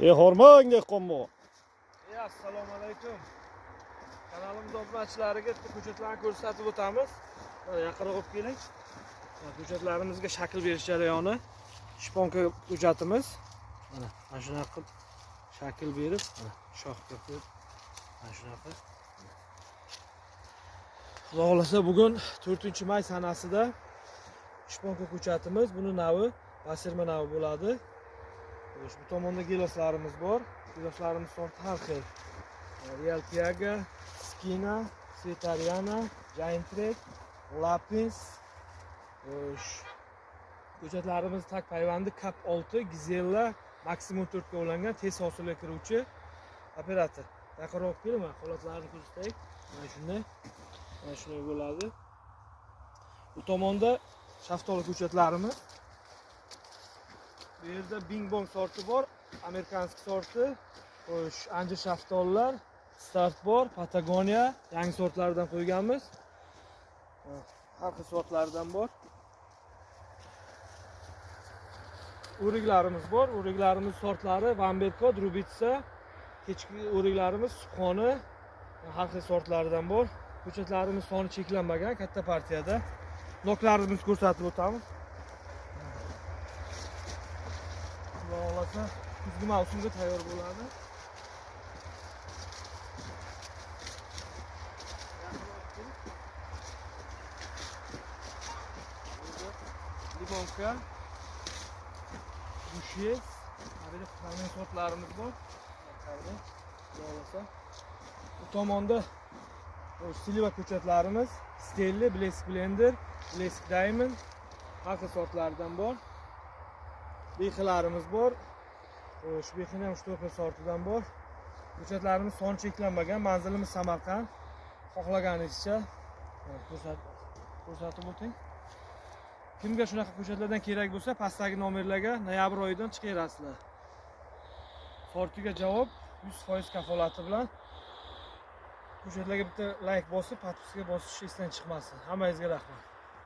Hormang dehqonmo. Assalomu alaykum. Kanalimiz obunachilariga ko'chatlarni ko'rsatib o'tamiz. Yaqinroq olib keling. Ko'chatlarimizga shakl berish jarayoni. Shponka ko'chatimiz. Mana shunaqa qilib shakl berib, mana shoxga qo'yib, mana shunaqa. Xudo xolasa bugun 4-may sanasida shponka ko'chatimiz, buni navi basirma navi bo'ladi. Bu tomonda giloslarimiz bor. Giloslarimiz sorti har xil. Real Piaga, Skina, Svetariana, Giant Trek, Lapis. Ko'chatlarimiz tak payvandi Kap 6, Gizella, maksimum 4 ga ulangan tez hosilga kiruvchi operator. Yaqinroq kelma, holatlarini ko'rsataylik. Mana shunday. Mana shunday bo'ladi. Bu tomonda shaftoli ko'chatlarimiz. Bu yerda Bing Bong sorti bor, amerikanskiy sorti, anjir shaftollar, Start bor, Patagonia, yangi sortlardan qo'yganmiz. Har xil sortlardan bor. O'riklarimiz bor. O'riklarimiz sortlari Vamberko, Drubitsa, kechki o'riklarimiz Subhoni, har xil sortlaridan bor. Ko'chatlarimiz soni cheklanmagan, katta partiyada. Noklarimizni ko'rsatib o'tamiz. Xudo kuzgi mavsumga tayyor bo'ladi. Limonka, Bushes, mana bu sortlarimiz bor. Bu tomonda Silva ko'chatlarimiz, Stelli, Black Splendor, Black Diamond, har xil sortlardan bor. Bexilarimiz bor. Shu bexini ham 3-4 sortidan bor. Ko'chatlarimiz soni cheklanmagan. Manzilimiz Samarqand. Xohlaganingizcha ko'rsatib o'ting. Kimga shunaqa ko'chatlardan kerak bo'lsa, pastdagi nomerlarga noyabr oyidan chiqarasizlar. Sortiga javob 100% kafolati bilan. Ko'chatlarga bitta like bosib, podpiska bosish esdan chiqmasin. Hammangizga rahmat.